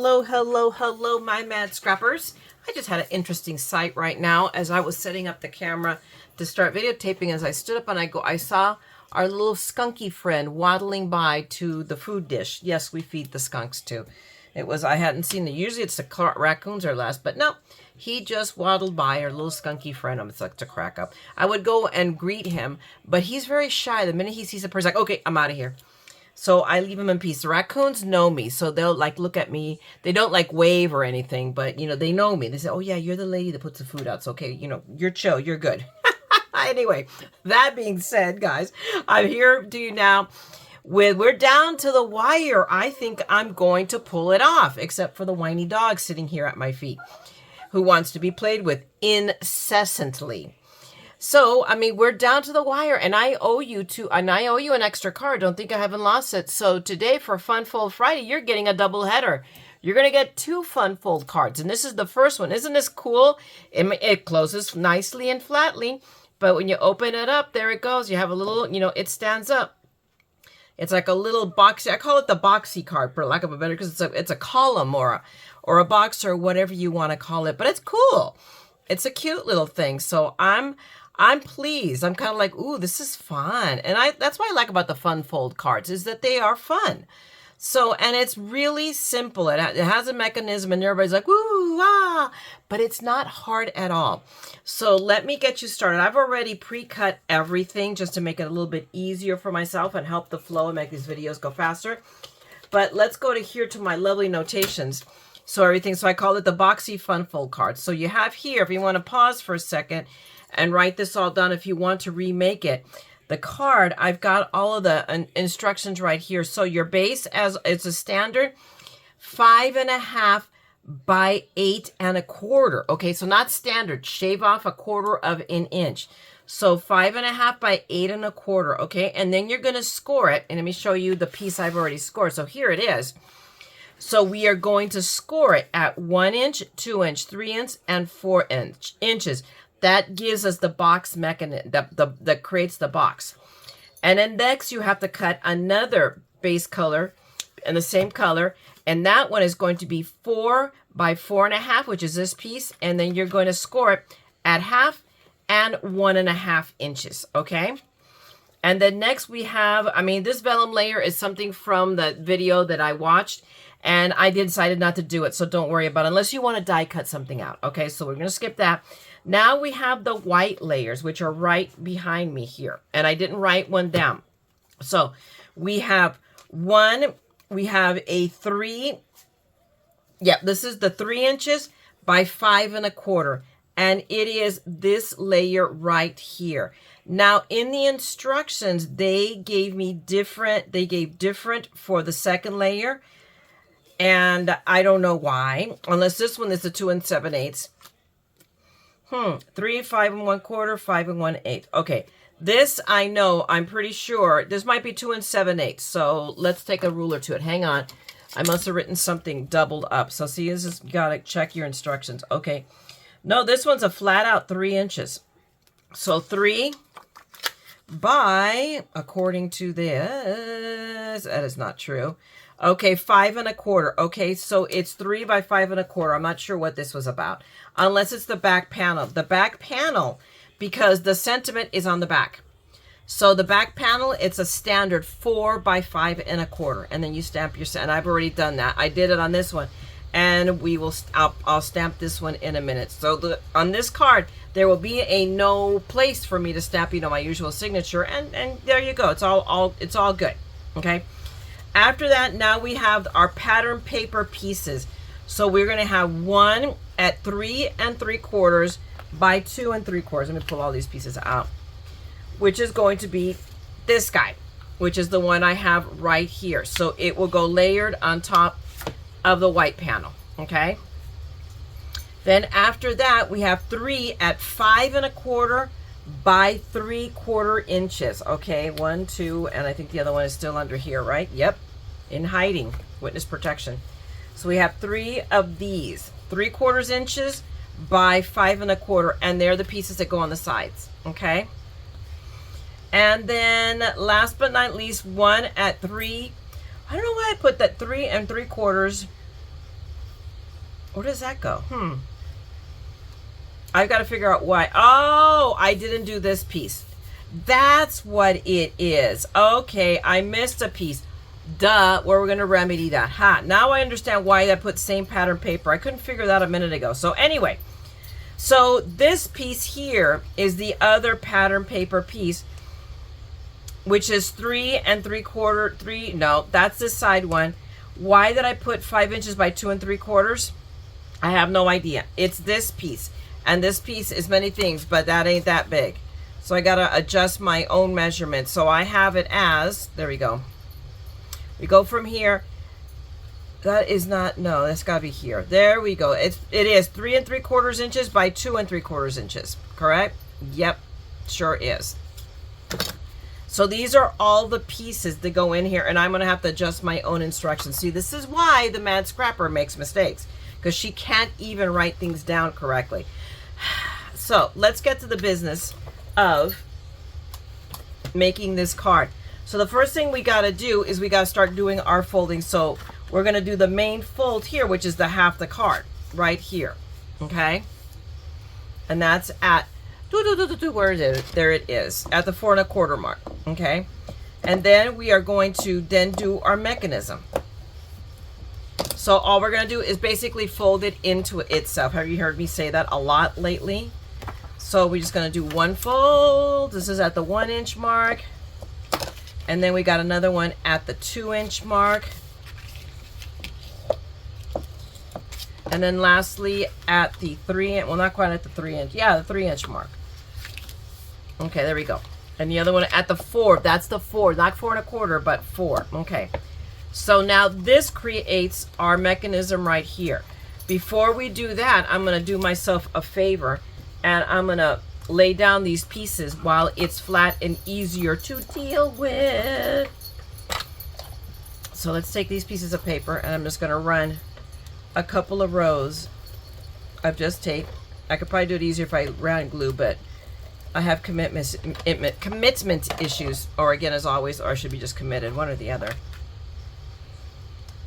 Hello, hello, hello, my mad scrappers. I just had an interesting sight right now as I was setting up the camera to start videotaping. As I stood up and I saw our little skunky friend waddling by to the food dish. Yes, we feed the skunks too. I hadn't seen it. Usually it's the raccoons are last, but no, he just waddled by, our little skunky friend. It's like to crack up. I would go and greet him, but he's very shy. The minute he sees a person, like, okay, I'm out of here. So I leave them in peace. The raccoons know me, so they'll like look at me. They don't like wave or anything, but they know me. They say, "Oh yeah, you're the lady that puts the food out. So okay, you're chill, you're good." Anyway, that being said, guys, I'm here to you now. We're down to the wire. I think I'm going to pull it off, except for the whiny dog sitting here at my feet, who wants to be played with incessantly. So, I mean, we're down to the wire, and I owe you an extra card. Don't think I haven't lost it. So today for Fun Fold Friday, you're getting a double header. You're going to get 2 Fun Fold cards, and this is the first one. Isn't this cool? It closes nicely and flatly, but when you open it up, there it goes. You have a little, it stands up. It's like a little boxy. I call it the boxy card, for lack of a better, because it's a column or a box or whatever you want to call it. But it's cool. It's a cute little thing. So I'm pleased. I'm kind of like, ooh, this is fun. And that's what I like about the Fun Fold cards, is that they are fun. So, and it's really simple. It has a mechanism and everybody's like, woo, ah, but it's not hard at all. So let me get you started. I've already pre-cut everything just to make it a little bit easier for myself and help the flow and make these videos go faster. But let's go to my lovely notations. So I call it the Boxy Fun Fold cards. So you have here, if you want to pause for a second and write this all down, if you want to remake it. The card, I've got all of the instructions right here. So your base, as it's a standard, 5.5 by 8 1/4. Okay, so not standard. Shave off 1/4 of an inch. So 5.5 by 8 1/4. Okay, and then you're going to score it. And let me show you the piece I've already scored. So here it is. So we are going to score it at 1 inch, 2 inch, 3 inch, and 4 inches. That gives us the box mechanism that creates the box. And then next you have to cut another base color in the same color. And that one is going to be 4 by 4.5, which is this piece. And then you're going to score it at 1/2 and 1.5 inches. Okay. And then next we have, this vellum layer is something from the video that I watched. And I decided not to do it. So don't worry about it unless you want to die cut something out. Okay. So we're going to skip that. Now we have the white layers, which are right behind me here. And I didn't write one down. So we have a 3. Yeah, this is the 3 inches by 5 1/4. And it is this layer right here. Now in the instructions, they gave different for the second layer. And I don't know why, unless this one is a 2 7/8. 3, 5 1/4, 5 1/8. Okay, this I know, I'm pretty sure, this might be 2 7/8. So let's take a ruler to it. Hang on. I must have written something doubled up. So see, you got to check your instructions. Okay. No, this one's a flat out 3 inches. So 3 by, according to this, that is not true. Okay, 5 1/4. Okay, so it's 3 by 5 1/4. I'm not sure what this was about. Unless it's the back panel. The back panel, because the sentiment is on the back. So the back panel, it's a standard 4 by 5 1/4. And then you stamp your, and I've already done that. I did it on this one. And I'll stamp this one in a minute. So on this card, there will be no place for me to stamp, my usual signature. And there you go. It's all good. Okay. After that, now we have our pattern paper pieces. So we're going to have one at 3 3/4 by 2 3/4. Let me pull all these pieces out, which is going to be this guy, which is the one I have right here. So it will go layered on top of the white panel. Okay. Then after that, we have 3 at 5 1/4 by 3/4 inches. Okay, 1, 2, and I think the other one is still under here, right? Yep, in hiding, witness protection. So we have 3 of these, 3/4 inches by 5 1/4, and they're the pieces that go on the sides. Okay, and then last but not least, 1 at 3. I don't know why I put that 3 3/4 Where does that go? I've got to figure out why. Oh, I didn't do this piece. That's what it is. Okay, I missed a piece. Duh, where we're going to remedy that. Ha, now I understand why I put same pattern paper. I couldn't figure that a minute ago. So anyway, so this piece here is the other pattern paper piece, which is 3 3/4. No, that's the side one. Why did I put 5 inches by 2 3/4? I have no idea. It's this piece. And this piece is many things, but that ain't that big. So I got to adjust my own measurement. So I have it as, there we go. We go from here. That is not, no, that's got to be here. There we go. It is 3 3/4 inches by 2 3/4 inches. Correct? Yep, sure is. So these are all the pieces that go in here, and I'm going to have to adjust my own instructions. See, this is why the Mad Scrapper makes mistakes, because she can't even write things down correctly. So let's get to the business of making this card. So the first thing we got to do is we got to start doing our folding. So we're going to do the main fold here, which is the half the card right here. Okay. And that's at, where is it? There it is, at the 4 1/4 mark. Okay. And then we are going to then do our mechanism. So all we're going to do is basically fold it into itself. Have you heard me say that a lot lately? So we're just going to do one fold. This is at the 1 inch mark. And then we got another one at the 2 inch mark. And then lastly at the 3 inch, well, not quite at the 3 inch. Yeah, the 3 inch mark. Okay, there we go. And the other one at the 4. That's the 4, not 4 1/4, but 4. Okay. So now this creates our mechanism right here. Before we do that, I'm going to do myself a favor, and I'm going to lay down these pieces while it's flat and easier to deal with. So let's take these pieces of paper, and I'm just going to run a couple of rows of just tape. I could probably do it easier if I ran glue, but I have commitment issues, or again, as always, or I should be just committed, one or the other.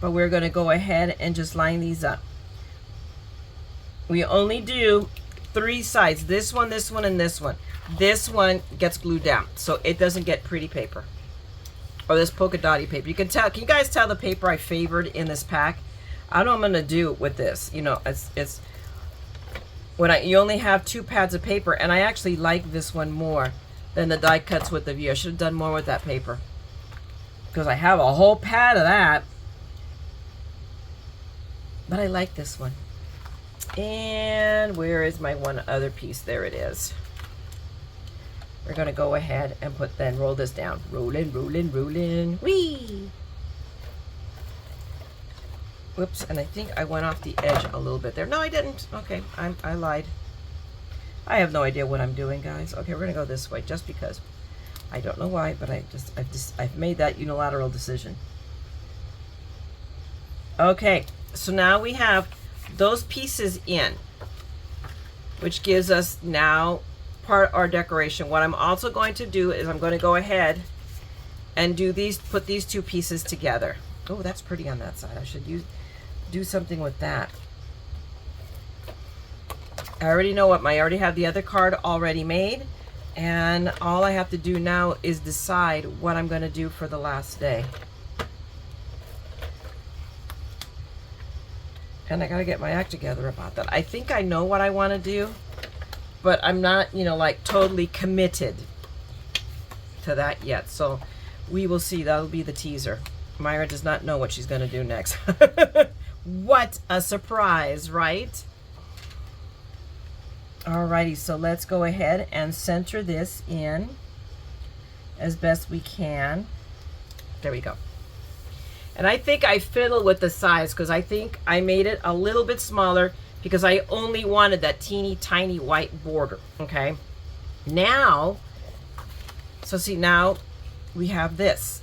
But we're going to go ahead and just line these up. We only do 3 sides. This one, and this one. This one gets glued down, so it doesn't get pretty paper. Or this polka dotty paper. You can tell. Can you guys tell the paper I favored in this pack? I don't know what I'm going to do with this. You know, it's when you only have 2 pads of paper, and I actually like this one more than the die cuts with the view. I should have done more with that paper, because I have a whole pad of that. But I like this one. And where is my one other piece? There it is. We're going to go ahead and roll this down. Rollin', rollin', rollin'. Whee! Whoops, and I think I went off the edge a little bit there. No, I didn't. Okay, I lied. I have no idea what I'm doing, guys. Okay, we're going to go this way just because. I don't know why, but I've made that unilateral decision. Okay. So now we have those pieces in, which gives us now part our decoration. What I'm also going to do is I'm going to go ahead and put these 2 pieces together. Oh, that's pretty on that side. I should do something with that. I already know I already have the other card already made, and all I have to do now is decide what I'm going to do for the last day. And I got to get my act together about that. I think I know what I want to do, but I'm not, like totally committed to that yet. So we will see. That'll be the teaser. Myra does not know what she's going to do next. What a surprise, right? Alrighty, so let's go ahead and center this in as best we can. There we go. And I think I fiddled with the size, because I think I made it a little bit smaller because I only wanted that teeny tiny white border. Okay. Now, so see, now we have this.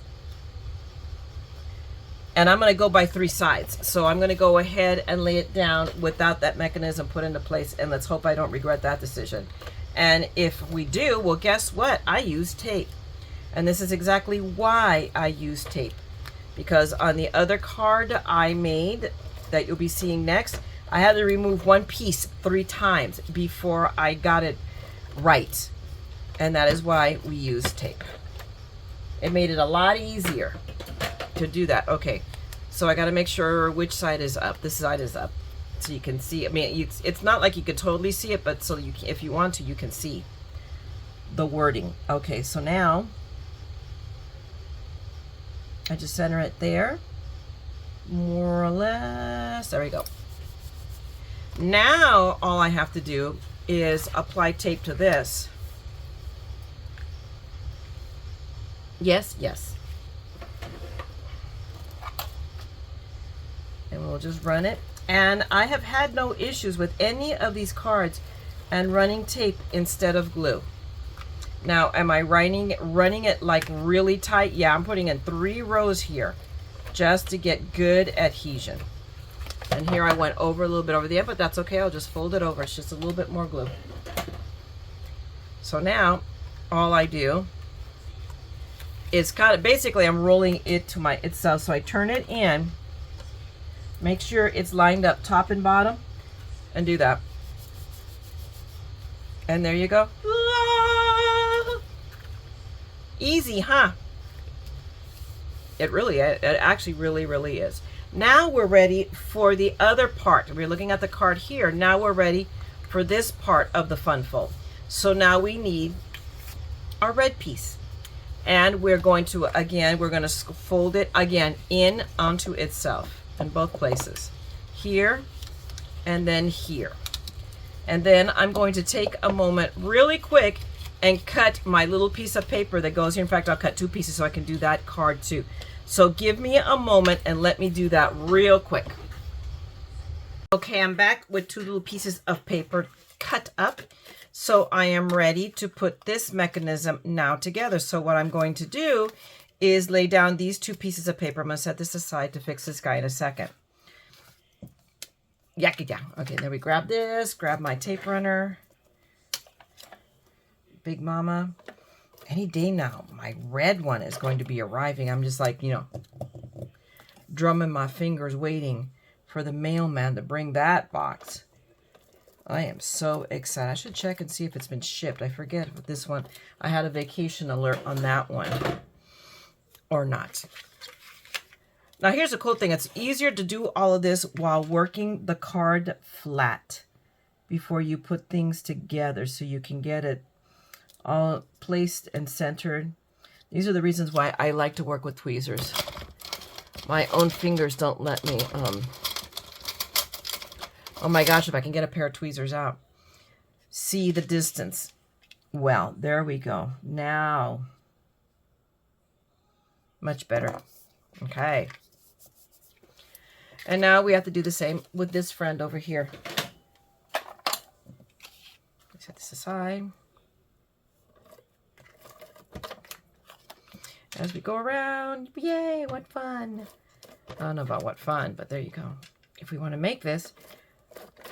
And I'm going to go by 3 sides. So I'm going to go ahead and lay it down without that mechanism put into place. And let's hope I don't regret that decision. And if we do, well, guess what? I use tape. And this is exactly why I use tape. Because on the other card I made that you'll be seeing next, I had to remove one piece 3 times before I got it right. And that is why we use tape. It made it a lot easier to do that. Okay, so I got to make sure which side is up. This side is up, so you can see. I mean, it's not like you could totally see it, but so you can, if you want to, you can see the wording. Okay, so now I just center it there, more or less. There we go. Now all I have to do is apply tape to this. Yes, yes. And we'll just run it. And I have had no issues with any of these cards and running tape instead of glue. Now, am I running it like really tight? Yeah, I'm putting in 3 rows here just to get good adhesion. And here I went over a little bit over the end, but that's okay. I'll just fold it over. It's just a little bit more glue. So now all I do is kind of basically I'm rolling it to itself. So I turn it in, make sure it's lined up top and bottom, and do that. And there you go. Easy, huh? It actually really is. Now we're ready for the other part. We're looking at the card here. Now we're ready for this part of the fun fold. So now we need our red piece. And we're going to, again, we're going to fold it again in onto itself in both places. Here and then here. And then I'm going to take a moment really quick and cut my little piece of paper that goes here. In fact, I'll cut 2 pieces so I can do that card too. So give me a moment and let me do that real quick. Okay, I'm back with 2 little pieces of paper cut up. So I am ready to put this mechanism now together. So what I'm going to do is lay down these 2 pieces of paper. I'm going to set this aside to fix this guy in a second. Yaki down. Okay, there we grab this, grab my tape runner. Big Mama. Any day now, my red one is going to be arriving. I'm just like, you know, drumming my fingers waiting for the mailman to bring that box. I am so excited. I should check and see if it's been shipped. I forget with this one. I had a vacation alert on that one or not. Now here's the cool thing. It's easier to do all of this while working the card flat before you put things together so you can get it all placed and centered. These are the reasons why I like to work with tweezers. My own fingers don't let me, oh my gosh, if I can get a pair of tweezers out. See the distance. Well, there we go. Now, much better. Okay. And now we have to do the same with this friend over here. Set this aside. As we go around, yay, what fun. I don't know about what fun, but there you go. If we want to make this,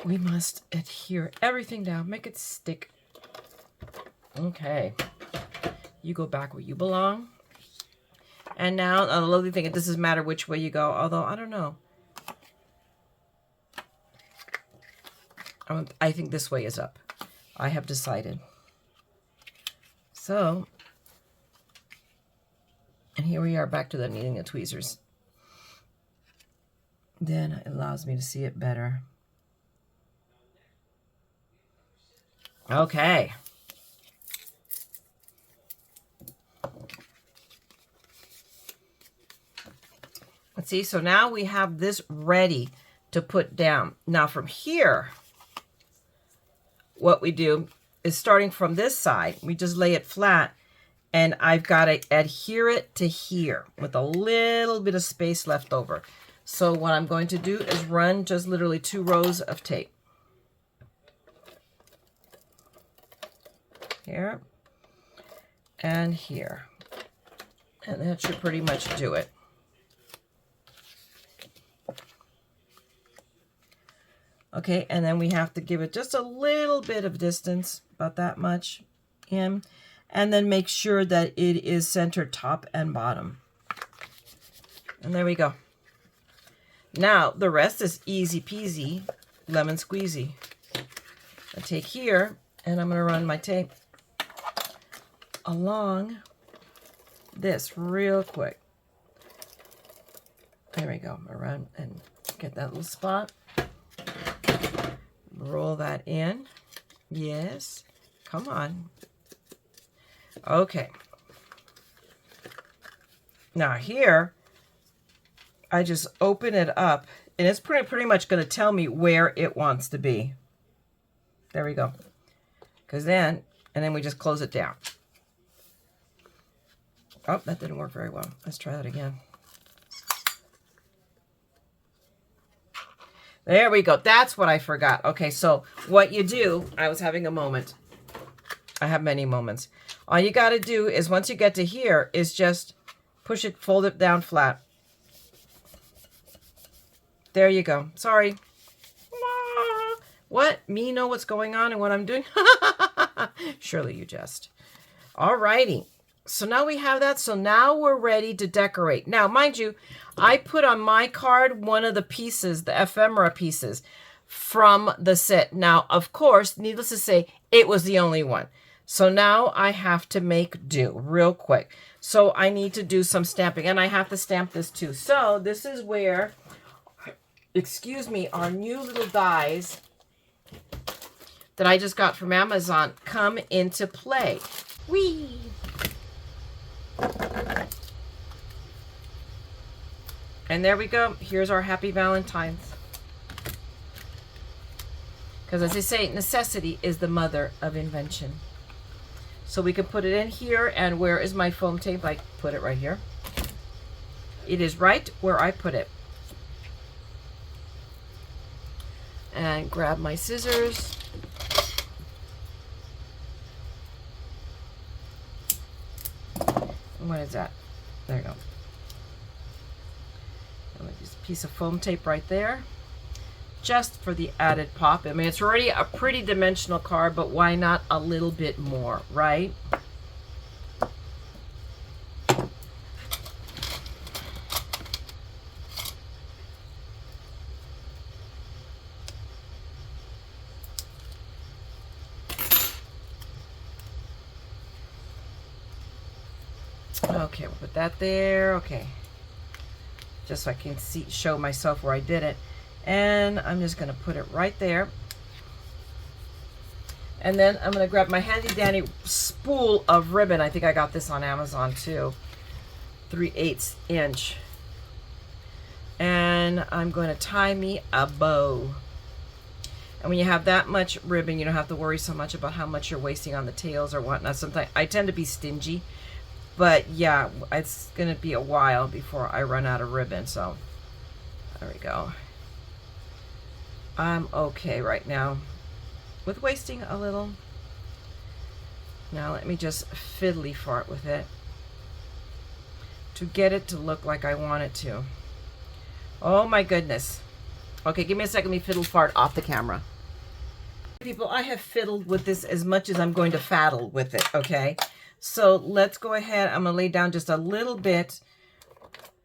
we must adhere everything down, make it stick. Okay. You go back where you belong. And now, the lovely thing, it doesn't matter which way you go, although, I don't know. I think this way is up. I have decided. So, and here we are back to the needing the tweezers. Then it allows me to see it better. Okay. Let's see, so now we have this ready to put down. Now from here, what we do is starting from this side, we just lay it flat, and I've got to adhere it to here with a little bit of space left over. So what I'm going to do is run just literally 2 rows of tape. Here and here. And that should pretty much do it. Okay, and then we have to give it just a little bit of distance, about that much in, and then make sure that it is centered top and bottom. And there we go. Now, the rest is easy peasy. lemon squeezy. I take here, and I'm going to run my tape along this real quick. There we go. Around and get that little spot. Roll that in. Yes. Come on. Okay. Now here, I just open it up, and it's pretty much going to tell me where it wants to be. There we go. And then we just close it down. Oh, that didn't work very well. Let's try that again. There we go. That's what I forgot. Okay, so what you do, I was having a moment. I have many moments. All you got to do is once you get to here is just push it, fold it down flat. There you go. Sorry. What? Me know what's going on and what I'm doing? Surely you just. Alrighty. So now we have that. So now we're ready to decorate. Now, mind you, I put on my card one of the pieces, the ephemera pieces from the set. Now, of course, needless to say, it was the only one. So now I have to make do real quick. So I need to do some stamping, and I have to stamp this too. So this is where, excuse me, our new little dies that I just got from Amazon come into play. Whee! And there we go. Here's our happy Valentines. Because as they say, necessity is the mother of invention. So we can put it in here, and where is my foam tape? I put it right here. It is right where I put it. And grab my scissors. What is that? There you go. Just a piece of foam tape right there. Just for the added pop. I mean, it's already a pretty dimensional card, but why not a little bit more, right? Okay, we'll put that there. Okay. Just so I can see, show myself where I did it. And I'm just going to put it right there. And then I'm going to grab my handy dandy spool of ribbon. I think I got this on Amazon too. 3/8 inch. And I'm going to tie me a bow. And when you have that much ribbon, you don't have to worry so much about how much you're wasting on the tails or whatnot. Sometimes I tend to be stingy. But yeah, it's going to be a while before I run out of ribbon. So there we go. I'm okay right now with wasting a little. Now let me just fiddly fart with it to get it to look like I want it to. Oh my goodness. Okay, give me a second. Let me fiddle fart off the camera. People, I have fiddled with this as much as I'm going to faddle with it, okay? So let's go ahead. I'm going to lay down just a little bit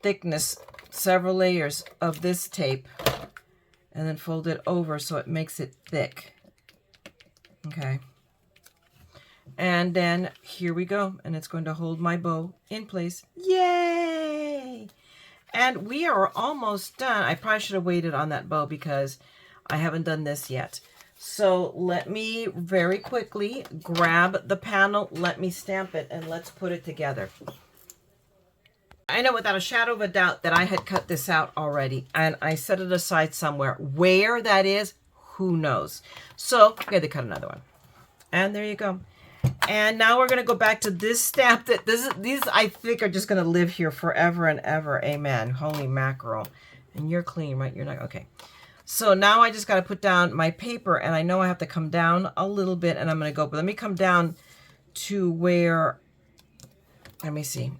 thickness, several layers of this tape, and then fold it over so it makes it thick. Okay. And then here we go. And it's going to hold my bow in place. Yay! And we are almost done. I probably should have waited on that bow because I haven't done this yet. So let me very quickly grab the panel, let me stamp it, and let's put it together. I know without a shadow of a doubt that I had cut this out already, and I set it aside somewhere. Where that is, who knows? So I had to cut another one. And there you go. And now we're going to go back to this stamp. These I think are just going to live here forever and ever. Amen. Holy mackerel. And you're clean, right? You're not, okay. So now I just got to put down my paper, and I know I have to come down a little bit, and I'm going to go, but let me come down to where, let me see.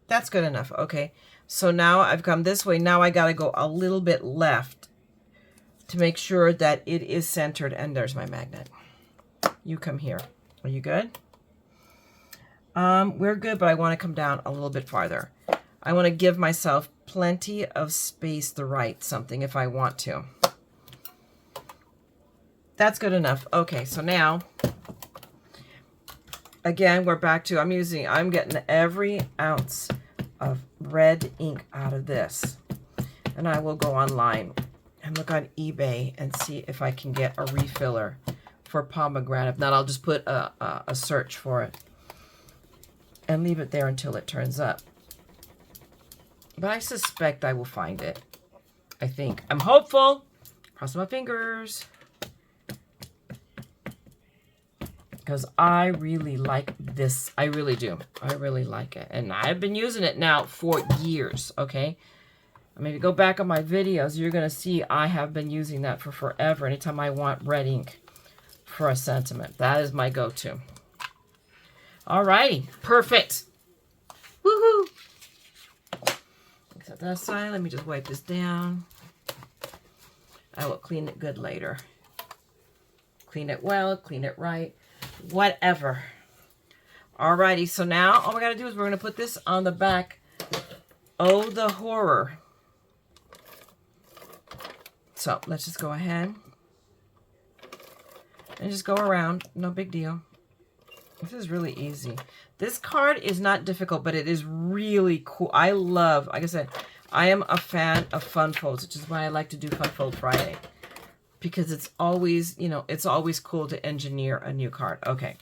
That's good enough. Okay. So now I've come this way. Now I got to go a little bit left to make sure that it is centered, and there's my magnet. You come here. Are you good? We're good, but I want to come down a little bit farther. I want to give myself plenty of space to write something if I want to. That's good enough. Okay, so now, again, we're back to, I'm getting every ounce of red ink out of this. And I will go online and look on eBay and see if I can get a refiller for pomegranate. If not, I'll just put a search for it and leave it there until it turns up. But I suspect I will find it. I think. I'm hopeful. Cross my fingers. Because I really like this. I really do. I really like it. And I've been using it now for years, okay? I mean, if you go back on my videos, you're going to see I have been using that for forever. Anytime I want red ink for a sentiment. That is my go-to. Alrighty. Perfect. Woohoo! Set that aside. Let me just wipe this down. I will clean it good later. Clean it well. Clean it right. Whatever. Alrighty, so now all we gotta do is we're gonna put this on the back. Oh, the horror. So let's just go ahead and just go around. No big deal. This is really easy. This card is not difficult, but it is really cool. I love, like I said, I am a fan of fun folds, which is why I like to do Fun Fold Friday. Because it's always, you know, it's always cool to engineer a new card. Okay,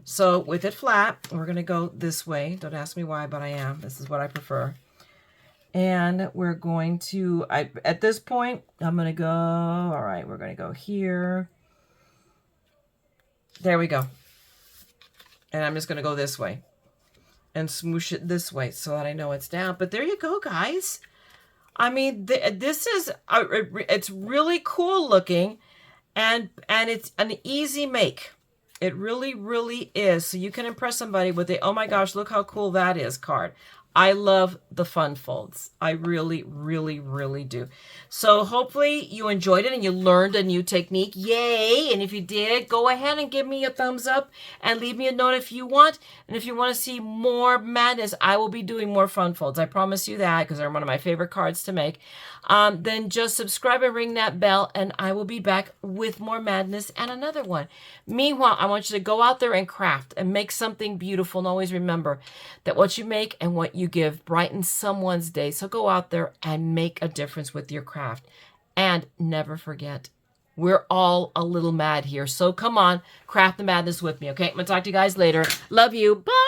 so with it flat, we're going to go this way. Don't ask me why, but I am. This is what I prefer. And we're going to, at this point, I'm going to go, all right, we're going to go here. There we go. And I'm just going to go this way and smoosh it this way so that I know it's down. But there you go, guys. I mean, this is, it's really cool looking, and it's an easy make. It really, really is. So you can impress somebody with a, oh my gosh, look how cool that is card. I love the fun folds. I really, really, really do. So hopefully you enjoyed it and you learned a new technique. Yay! And if you did, go ahead and give me a thumbs up and leave me a note if you want. And if you want to see more madness, I will be doing more fun folds. I promise you that, because they're one of my favorite cards to make. Then just subscribe and ring that bell, and I will be back with more madness and another one. Meanwhile, I want you to go out there and craft and make something beautiful. And always remember that what you make and what you give brightens someone's day. So go out there and make a difference with your craft. And never forget, we're all a little mad here. So come on, craft the madness with me, okay? I'm going to talk to you guys later. Love you. Bye.